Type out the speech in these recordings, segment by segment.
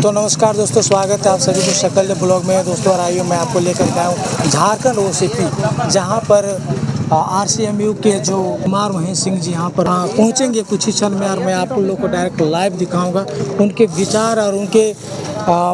तो नमस्कार दोस्तों, स्वागत है आप सभी को शकल ब्लॉग में। दोस्तों और आइए मैं आपको लेकर के आया हूँ झारखंड ओसीपी, जहाँ पर आरसीएमयू के जो कुमार महेश सिंह जी यहाँ पर पहुँचेंगे कुछ ही क्षण में, और मैं आप लोग को डायरेक्ट लाइव दिखाऊंगा उनके विचार और उनके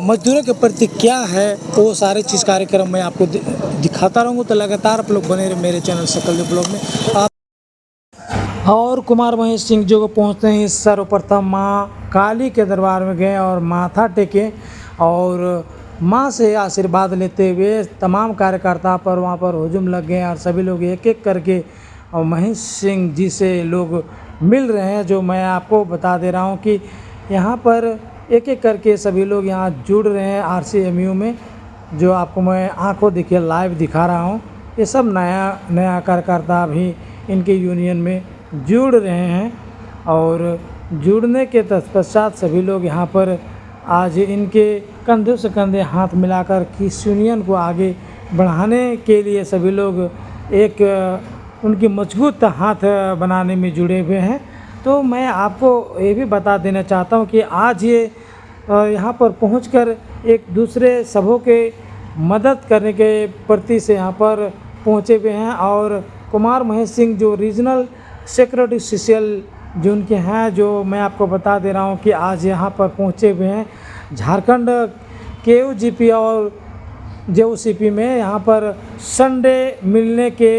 मजदूरों के प्रति क्या है वो सारे चीज़ कार्यक्रम मैं आपको दिखाता रहूँगा। तो लगातार आप लोग बने रहे मेरे चैनल शकल ब्लॉग में। और कुमार महेश सिंह जो पहुँचते ही सर्वप्रथम माँ काली के दरबार में गए और माथा टेके और माँ से आशीर्वाद लेते हुए तमाम कार्यकर्ता पर वहाँ पर हुजूम लग गए और सभी लोग एक एक करके और महेश सिंह जी से लोग मिल रहे हैं। जो मैं आपको बता दे रहा हूँ कि यहाँ पर एक एक करके सभी लोग यहाँ जुड़ रहे हैं आरसीएमयू में, जो आपको मैं आंखों देखिए लाइव दिखा रहा हूँ। ये सब नया कार्यकर्ता भी इनके यूनियन में जुड़ रहे हैं और जुड़ने के तत्पश्चात सभी लोग यहाँ पर आज इनके कंधे से कंधे हाथ मिलाकर किस यूनियन को आगे बढ़ाने के लिए सभी लोग एक उनकी मजबूत हाथ बनाने में जुड़े हुए हैं। तो मैं आपको ये भी बता देना चाहता हूँ कि आज ये यहाँ पर पहुँचकर एक दूसरे सबों के मदद करने के प्रति से यहाँ पर पहुँचे हुए हैं। और कुमार महेश सिंह जो रीजनल सेक्रेटरी सीसीएल जो उनके हैं, जो मैं आपको बता दे रहा हूँ कि आज यहाँ पर पहुँचे हुए हैं झारखंड केयूजीपी और जेओसीपी में। यहाँ पर संडे मिलने के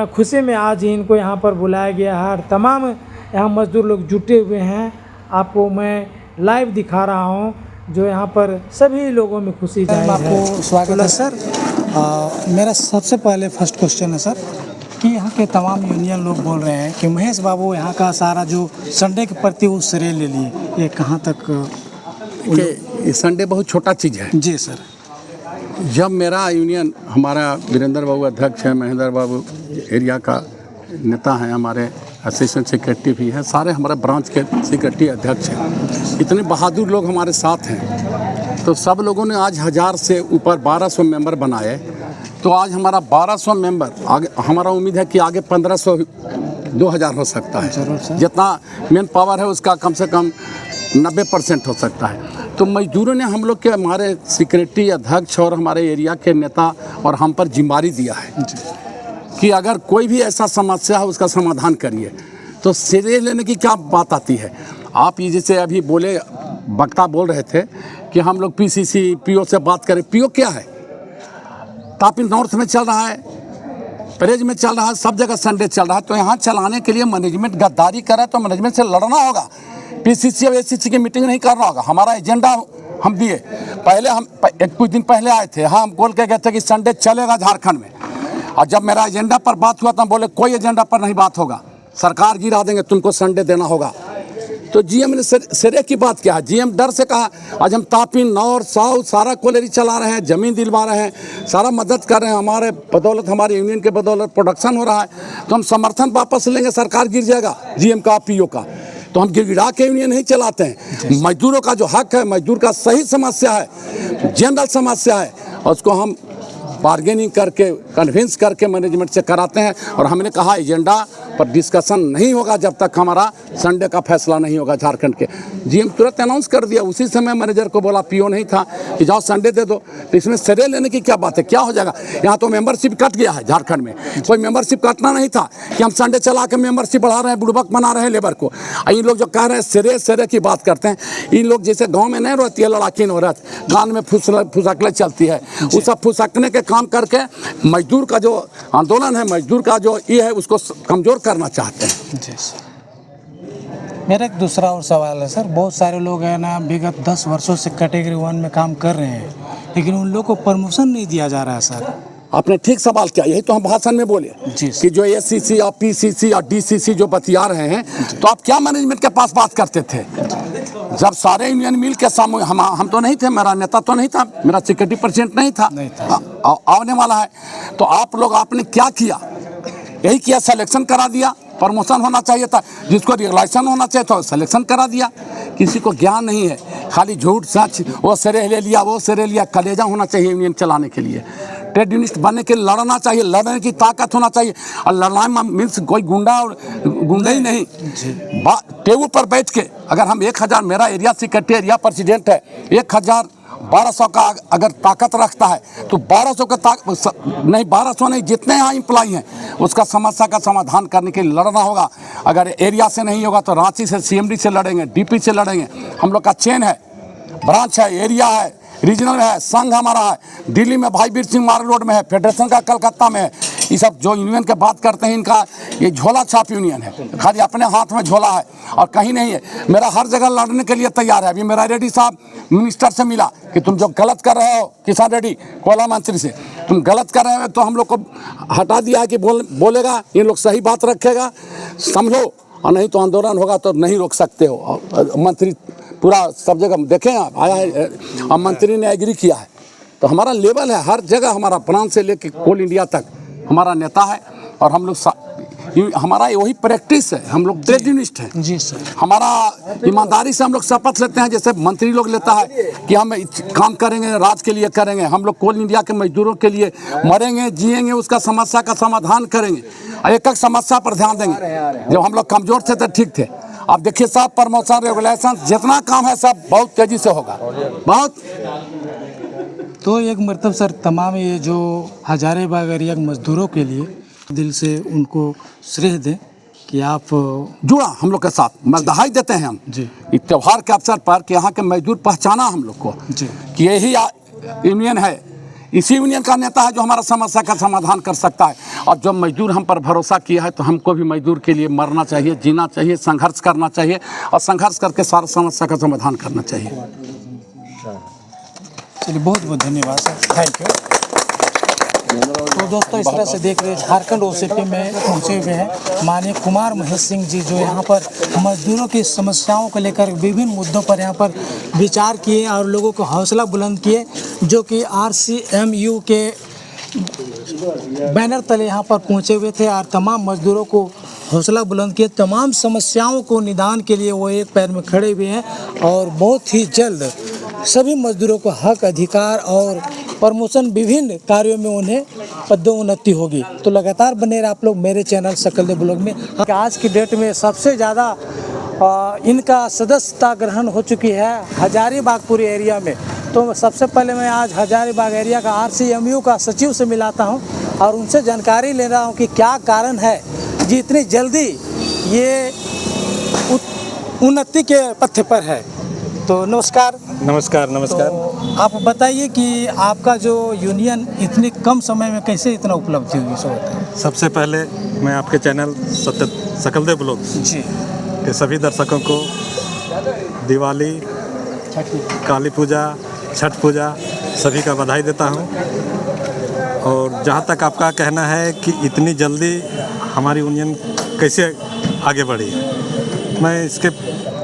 खुशी में आज इनको यहाँ पर बुलाया गया है और तमाम यहाँ मजदूर लोग जुटे हुए हैं। आपको मैं लाइव दिखा रहा हूँ जो यहाँ पर सभी लोगों में खुशी जाहिर है। आपको स्वागत है सर। मेरा सबसे पहले फर्स्ट क्वेश्चन है सर कि यहाँ के तमाम यूनियन लोग बोल रहे हैं कि महेश बाबू यहाँ का सारा जो संडे के प्रति वो श्रेय ले लिए, ये कहाँ तक? ये संडे बहुत छोटा चीज़ है जी सर। जब मेरा यूनियन, हमारा वीरेंद्र बाबू अध्यक्ष है, महेंद्र बाबू एरिया का नेता हैं, हमारे असिस्टेंट सेक्रेटरी भी हैं, सारे हमारे ब्रांच के सेक्रेटरी अध्यक्ष हैं, इतने बहादुर लोग हमारे साथ हैं। तो सब लोगों ने आज 1000 से ऊपर 1200 मेंबर बनाए। तो आज हमारा 1200 मेंबर, आगे हमारा उम्मीद है कि आगे 1500 2000 हो सकता है। जितना मेन पावर है उसका कम से कम 90% हो सकता है। तो मजदूरों ने हम लोग के, हमारे सेक्रेटरी अध्यक्ष और हमारे एरिया के नेता और हम पर जिम्मेदारी दिया है कि अगर कोई भी ऐसा समस्या है उसका समाधान करिए। तो श्रेय लेने की क्या बात आती है? आप ये जैसे अभी बोले, वक्ता बोल रहे थे कि हम लोग पीसीसी पीओ से बात करें। पीओ क्या है? तापी नॉर्थ में चल रहा है, परेज में चल रहा है, सब जगह संडे चल रहा है। तो यहाँ चलाने के लिए मैनेजमेंट गद्दारी करे तो मैनेजमेंट से लड़ना होगा। पीसीसी और एसीसी की मीटिंग नहीं करना होगा। हमारा एजेंडा हम दिए, पहले हम कुछ दिन पहले आए थे, हाँ हम बोल के गए थे कि संडे चलेगा झारखंड में। और जब मेरा एजेंडा पर बात हुआ तो हम बोले कोई एजेंडा पर नहीं बात होगा, सरकार गिरा देंगे, तुमको संडे देना होगा। तो जीएम ने श्रेय की बात क्या है? जीएम डर से कहा आज हम तापी नॉर्थ साउथ सारा कोलेरी चला रहे हैं, ज़मीन दिलवा रहे हैं, सारा मदद कर रहे हैं, हमारे बदौलत, हमारे यूनियन के बदौलत प्रोडक्शन हो रहा है। तो हम समर्थन वापस लेंगे, सरकार गिर जाएगा जीएम का पीओ का। तो हम गिड़गिड़ा के यूनियन नहीं चलाते हैं। मजदूरों का जो हक है, मजदूर का सही समस्या है, जनरल समस्या है, और उसको हम बार्गेनिंग करके कन्विंस करके मैनेजमेंट से कराते हैं। और हमने कहा एजेंडा पर डिस्कशन नहीं होगा जब तक हमारा संडे का फैसला नहीं होगा झारखंड के। जीएम तुरंत अनाउंस कर दिया, उसी समय मैनेजर को बोला, पीओ नहीं था, कि जाओ संडे दे दो। तो इसमें श्रेय लेने की क्या बात है? क्या हो जाएगा? यहाँ तो मेंबरशिप कट गया है झारखंड में, कोई मेंबरशिप कटना नहीं था कि हम संडे चला के मेंबरशिप बढ़ा रहे हैं, बुड़बक बना रहे हैं लेबर को। इन लोग जो कह रहे हैं श्रेय की बात करते हैं, इन लोग जैसे गाँव में नहीं रहती है लड़ाकी औरत, कान में फुसकले चलती है, वो सब फुसकने के काम करके मजदूर का जो आंदोलन है, मजदूर का जो ये है, उसको कमजोर करना चाहते हैं। जी सर। मेरा एक दूसरा और सवाल है सर, बहुत सारे लोग हैं ना विगत 10 वर्षों से कैटेगरी 1 में काम कर रहे हैं, लेकिन उन लोगों को प्रमोशन नहीं दिया जा रहा है सर। आपने ठीक सवाल किया, यही तो हम भाषण में बोले कि जो एसीसी और पीसीसी और डीसीसी जो बतिया रहे हैं, तो आप क्या मैनेजमेंट के पास बात करते थे? जब सारे यूनियन मिल के सामूहिक, हम तो नहीं थे, मेरा नेता तो नहीं था, मेरा सेक्रेटरी प्रेसिडेंट नहीं था, आने वाला है। तो आप लोग आपने क्या किया? यही किया, सिलेक्शन करा दिया। प्रमोशन होना चाहिए था, जिसको रियलाइजेशन होना चाहिए था सिलेक्शन करा दिया। किसी को ज्ञान नहीं है, खाली झूठ सच, वो श्रेय ले लिया, वो श्रेय लिया। कलेजा होना चाहिए यूनियन चलाने के लिए। ट्रेड यूनिस्ट बनने के लिए लड़ना चाहिए, लड़ने की ताकत होना चाहिए। और लड़ना में मीन्स कोई गुंडा और गुंडा ही नहीं, टेबल पर बैठ के अगर हम 1000, मेरा एरिया सेक्रेटरी एरिया प्रेसिडेंट है, 1200 का अगर ताकत रखता है तो 1200 का नहीं, 1200 नहीं, जितने यहाँ एम्प्लॉई हैं उसका समस्या का समाधान करने के लिए लड़ना होगा। अगर एरिया से नहीं होगा तो रांची से CMD से लड़ेंगे, DP से लड़ेंगे। हम लोग का चेन है, ब्रांच है, एरिया है, रीजनल है, संघ हमारा है, दिल्ली में भाई वीर सिंह मार्ग रोड में है, फेडरेशन का कलकत्ता में है। ये सब जो यूनियन की बात करते हैं, इनका ये झोला छाप यूनियन है, खाली अपने हाथ में झोला है और कहीं नहीं है। मेरा हर जगह लड़ने के लिए तैयार है। अभी मेरा रेड्डी साहब मिनिस्टर से मिला कि तुम जो गलत कर रहे हो, किसान रेड्डी कोयला मंत्री से, तुम गलत कर रहे हो, तो हम लोग को हटा दिया है कि बोलेगा, ये लोग सही बात रखेगा, समझो, और नहीं तो आंदोलन होगा तो नहीं रोक सकते हो। मंत्री पूरा सब जगह देखें आप आया है, और मंत्री ने एग्री किया है। तो हमारा लेवल है हर जगह, हमारा प्रांत से लेकर कोल इंडिया तक हमारा नेता है। और हम लोग हमारा वही प्रैक्टिस है, हम लोग ट्रेड यूनिस्ट हैं जी सर। हमारा ईमानदारी से हम लोग शपथ लेते हैं, जैसे मंत्री लोग लेता है कि हम काम करेंगे, राज के लिए करेंगे। हम लोग कोल इंडिया के मजदूरों के लिए मरेंगे, जिएंगे, उसका समस्या का समाधान करेंगे, एक एक समस्या पर ध्यान देंगे। जब हम लोग कमज़ोर थे तो ठीक थे। अब देखिए सब प्रमोशन, रेगुलेशन, जितना काम है सब बहुत तेज़ी से होगा, बहुत। तो एक मतलब सर, तमाम ये जो हजारीबाग एरिया के मजदूरों के लिए दिल से उनको श्रेय दें कि आप जुड़ा हम लोग के साथ, बधाई देते हैं हम जी इस त्यौहार के अवसर पर कि यहाँ के मजदूर पहचाना हम लोग को जी कि यही यूनियन है, इसी यूनियन का नेता है जो हमारा समस्या का समाधान कर सकता है। और जब मजदूर हम पर भरोसा किया है तो हमको भी मजदूर के लिए मरना चाहिए, जीना चाहिए, संघर्ष करना चाहिए और संघर्ष करके सारा समस्या का समाधान करना चाहिए। चलिए, बहुत बहुत धन्यवाद सर, थैंक यू। तो दोस्तों, इस तरह से देख रहे झारखंड OCP में पहुंचे हुए हैं माननीय कुमार महेश सिंह जी, जो यहाँ पर मजदूरों की समस्याओं को लेकर विभिन्न मुद्दों पर यहाँ पर विचार किए और लोगों को हौसला बुलंद किए, जो कि RCMU के बैनर तले यहाँ पर पहुँचे हुए थे और तमाम मजदूरों को हौसला बुलंद किए। तमाम समस्याओं को निदान के लिए वो एक पैर में खड़े हुए हैं और बहुत ही जल्द सभी मजदूरों को हक, अधिकार और प्रमोशन, विभिन्न कार्यों में उन्हें पदोन्नति होगी। तो लगातार बने रहे आप लोग मेरे चैनल सकल दे ब्लॉग में। आज की डेट में सबसे ज़्यादा इनका सदस्यता ग्रहण हो चुकी है हजारीबाग पूरे एरिया में। तो सबसे पहले मैं आज हजारीबाग एरिया का RCMU का सचिव से मिलाता हूं और उनसे जानकारी ले रहा हूं कि क्या कारण है जी इतनी जल्दी ये उन्नति के पथ पर है। तो नमस्कार। नमस्कार। नमस्कार। तो आप बताइए कि आपका जो यूनियन इतने कम समय में कैसे इतना उपलब्धि हुई, सो बताइए। सबसे पहले मैं आपके चैनल सकल दे ब्लॉग जी के सभी दर्शकों को दिवाली, काली पूजा, छठ पूजा सभी का बधाई देता हूं। और जहां तक आपका कहना है कि इतनी जल्दी हमारी यूनियन कैसे आगे बढ़ी, मैं इसके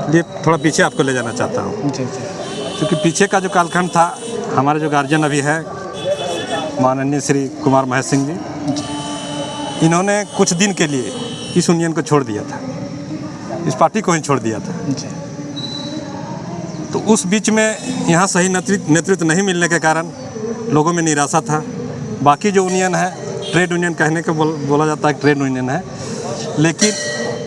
लिए थोड़ा पीछे आपको ले जाना चाहता हूं। जी जी। क्योंकि पीछे का जो कालखंड था, हमारे जो गार्जियन अभी है माननीय श्री कुमार महेश सिंह जी, इन्होंने कुछ दिन के लिए इस यूनियन को छोड़ दिया था, इस पार्टी को ही छोड़ दिया था। जी। तो उस बीच में यहाँ सही नेतृत्व नहीं मिलने के कारण लोगों में निराशा था। बाकी जो यूनियन है, ट्रेड यूनियन कहने को बोला जाता है, ट्रेड यूनियन है, लेकिन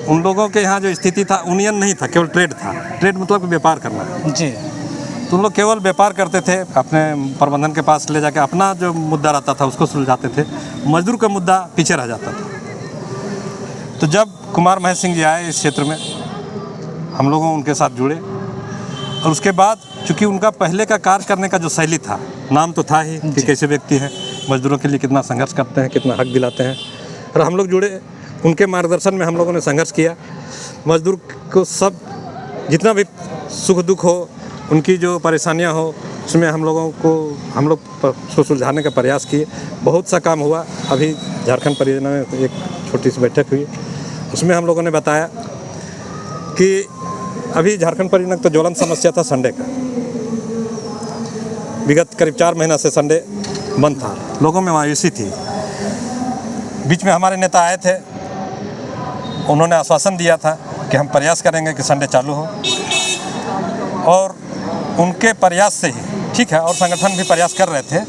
उन लोगों के यहाँ जो स्थिति था, यूनियन नहीं था, केवल ट्रेड था। ट्रेड मतलब व्यापार करना जी। तो उन लोग केवल व्यापार करते थे, अपने प्रबंधन के पास ले जाके अपना जो मुद्दा रहता था उसको सुलझाते थे, मजदूर का मुद्दा पीछे रह जाता था। तो जब कुमार महेश सिंह जी आए इस क्षेत्र में, हम लोगों उनके साथ जुड़े और उसके बाद चूँकि उनका पहले का कार्य करने का जो शैली था, नाम तो था ही कि कैसे व्यक्ति हैं, मजदूरों के लिए कितना संघर्ष करते हैं, कितना हक दिलाते हैं, और हम लोग जुड़े। उनके मार्गदर्शन में हम लोगों ने संघर्ष किया। मजदूर को सब जितना भी सुख दुख हो, उनकी जो परेशानियां हो, उसमें हम लोग उसको सुलझाने का प्रयास किए। बहुत सा काम हुआ। अभी झारखंड परियोजना में एक छोटी सी बैठक हुई, उसमें हम लोगों ने बताया कि अभी झारखंड परियोजना तो ज्वलंत समस्या था संडे का। विगत करीब 4 महीना से संडे बंद था, लोगों में मायूसी थी। बीच में हमारे नेता आए थे, उन्होंने आश्वासन दिया था कि हम प्रयास करेंगे कि संडे चालू हो, और उनके प्रयास से ही ठीक है, और संगठन भी प्रयास कर रहे थे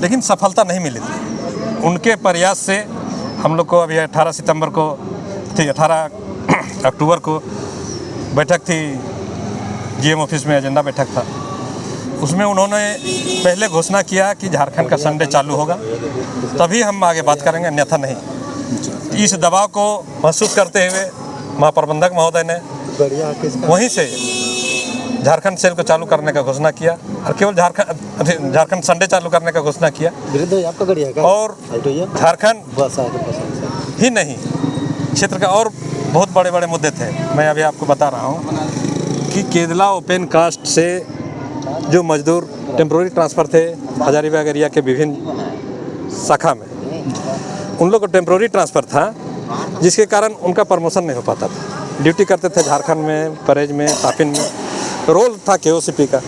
लेकिन सफलता नहीं मिली थी। उनके प्रयास से हम लोग को अभी 18 सितंबर को थी, 18 अक्टूबर को बैठक थी, जीएम ऑफिस में एजेंडा बैठक था। उसमें उन्होंने पहले घोषणा किया कि झारखंड का संडे चालू होगा, तभी हम आगे बात करेंगे, अन्यथा नहीं। इस दबाव को महसूस करते हुए महाप्रबंधक महोदय ने वहीं से झारखंड सेल को चालू करने का घोषणा किया और केवल झारखंड संडे चालू करने का घोषणा किया। और झारखंड ही नहीं, क्षेत्र के और बहुत बड़े बड़े मुद्दे थे। मैं अभी आपको बता रहा हूँ कि केरला ओपन कास्ट से जो मजदूर टेम्प्रोरी ट्रांसफ़र थे हजारीबाग एरिया के विभिन्न शाखा में, उन लोग को टेम्प्रोरी ट्रांसफ़र था, जिसके कारण उनका प्रमोशन नहीं हो पाता था। ड्यूटी करते थे झारखंड में, परेज में, तापिन में, रोल था केओसीपी का।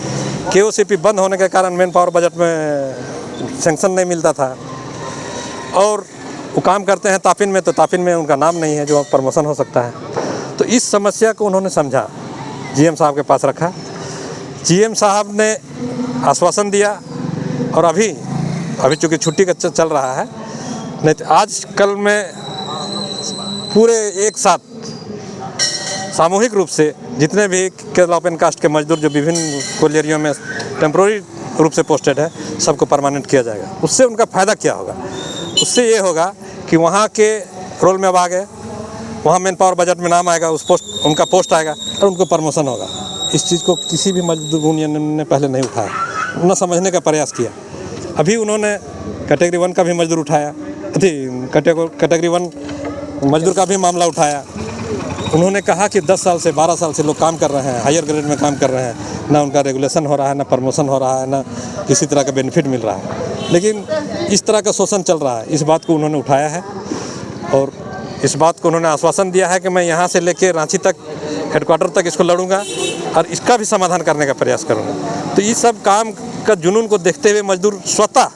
केओसीपी बंद होने के कारण मेन पावर बजट में सेंक्शन नहीं मिलता था, और वो काम करते हैं तापिन में, तो तापिन में उनका नाम नहीं है जो प्रमोशन हो सकता है। तो इस समस्या को उन्होंने समझा, जीएम साहब के पास रखा। जीएम साहब ने आश्वासन दिया, और अभी चूँकि छुट्टी का चल रहा है, नहीं तो आज कल में पूरे एक साथ सामूहिक रूप से जितने भी केरला ओपन कास्ट के मजदूर जो विभिन्न कोलियरियों में टेम्प्रोरी रूप से पोस्टेड है, सबको परमानेंट किया जाएगा। उससे उनका फ़ायदा क्या होगा? उससे ये होगा कि वहाँ के रोल में अब आ गए, वहाँ मैन पावर बजट में नाम आएगा, उनका पोस्ट आएगा और उनको प्रमोशन होगा। इस चीज़ को किसी भी मजदूर यूनियन ने पहले नहीं उठाया, न समझने का प्रयास किया। अभी उन्होंने कैटेगरी 1 का भी मजदूर उठाया, कैटेगरी 1 मजदूर का भी मामला उठाया। उन्होंने कहा कि 10 साल से 12 साल से लोग काम कर रहे हैं, हायर ग्रेड में काम कर रहे हैं, ना उनका रेगुलेशन हो रहा है, ना प्रमोशन हो रहा है, ना किसी तरह का बेनिफिट मिल रहा है। लेकिन इस तरह का शोषण चल रहा है, इस बात को उन्होंने उठाया है, और इस बात को उन्होंने आश्वासन दिया है कि मैं यहाँ से लेके रांची तक, हेडक्वार्टर तक इसको लड़ूंगा और इसका भी समाधान करने का प्रयास करूँगा। तो इस सब काम का जुनून को देखते हुए मजदूर स्वतः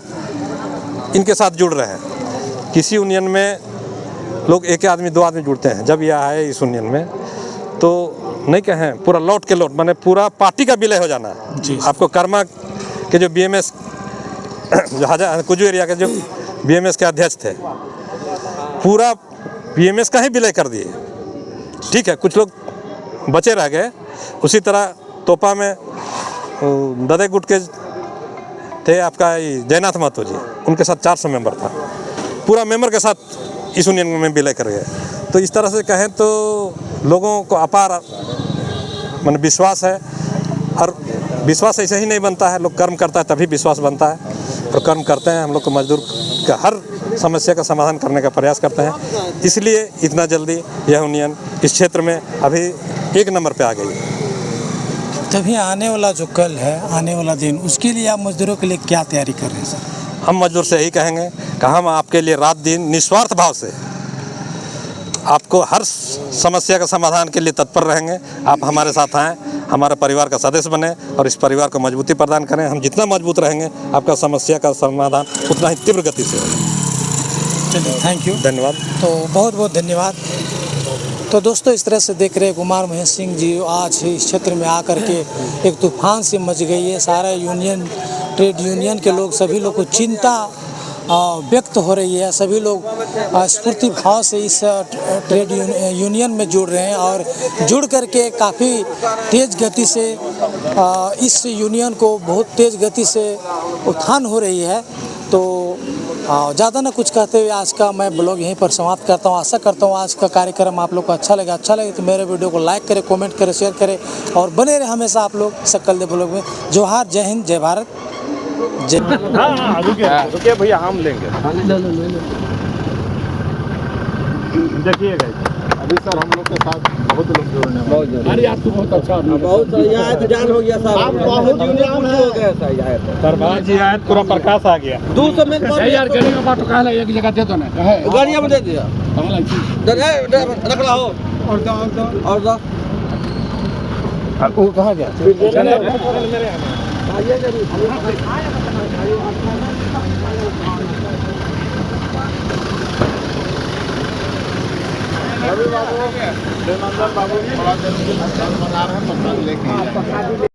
इनके साथ जुड़ रहे हैं। किसी यूनियन में लोग एक आदमी 2 आदमी जुड़ते हैं, जब यह आए इस यूनियन में तो नहीं कहें पूरा लौट के लौट, माने पूरा पार्टी का विलय हो जाना है। आपको कर्मा के जो बीएमएस जो कुजू एरिया के जो बीएमएस के अध्यक्ष थे, पूरा बीएमएस का ही विलय कर दिए। ठीक है, कुछ लोग बचे रह गए। उसी तरह तोपा में ददे गुट के थे आपका जयनाथ महतो जी, उनके साथ 400 मेंबर था, पूरा मेंबर के साथ इस यूनियन में विलय कर गए। तो इस तरह से कहें तो लोगों को अपार माने विश्वास है, और विश्वास ऐसे ही नहीं बनता है, लोग कर्म करता है तभी विश्वास बनता है, और कर्म करते हैं। हम लोग को मजदूर का हर समस्या का समाधान करने का प्रयास करते हैं, इसलिए इतना जल्दी यह यूनियन इस क्षेत्र में अभी 1 नंबर पे आ गई। तभी आने वाला जो कल है, आने वाला दिन, उसके लिए आप मजदूरों के लिए क्या तैयारी कर रहे हैं सर? हम मजदूर से यही कहेंगे कि हम आपके लिए रात दिन निस्वार्थ भाव से आपको हर समस्या का समाधान के लिए तत्पर रहेंगे। आप हमारे साथ आएँ, हमारे परिवार का सदस्य बने और इस परिवार को मजबूती प्रदान करें। हम जितना मजबूत रहेंगे, आपका समस्या का समाधान उतना ही तीव्र गति से होगा। चलिए, थैंक यू, धन्यवाद। तो बहुत बहुत धन्यवाद। तो दोस्तों, इस तरह से देख रहे कुमार महेश सिंह जी आज इस क्षेत्र में आकर के एक तूफान से मच गई है। सारा यूनियन, ट्रेड यूनियन के लोग, सभी लोग को चिंता व्यक्त हो रही है। सभी लोग स्फूर्ति भाव से इस ट्रेड यूनियन में जुड़ रहे हैं, और जुड़ करके काफ़ी तेज़ गति से इस यूनियन को बहुत तेज़ गति से उत्थान हो रही है। तो ज़्यादा ना कुछ कहते हुए आज का मैं ब्लॉग यहीं पर समाप्त करता हूँ। आशा करता हूँ आज का कार्यक्रम आप लोग को अच्छा लगे तो मेरे वीडियो को लाइक करें, कमेंट करें, शेयर करें, और बने रहे हमेशा आप लोग सकल दे ब्लॉग में। जोहार, जय हिंद, जय भारत, जय। हाँ, रुकिए भैया, हम लेंगे। देखिएगा, अभी सर हम लोग के साथ बहुत लोग जुड़ने वाले हैं। अरे आपको बहुत अच्छा, बहुत जान हो गया साहब, आप बहुत यूनियन हो गया सर। सरदार जी आए, पूरा प्रकाश आ गया। 200 में यार गाड़ी में बात कहला, एक जगह दे दो ना, गाड़ी में दे दिया, रख ला हो और दो वो कहाँ गया? बाबू, बाबू, बड़ा देर बना रहे हैं, लेके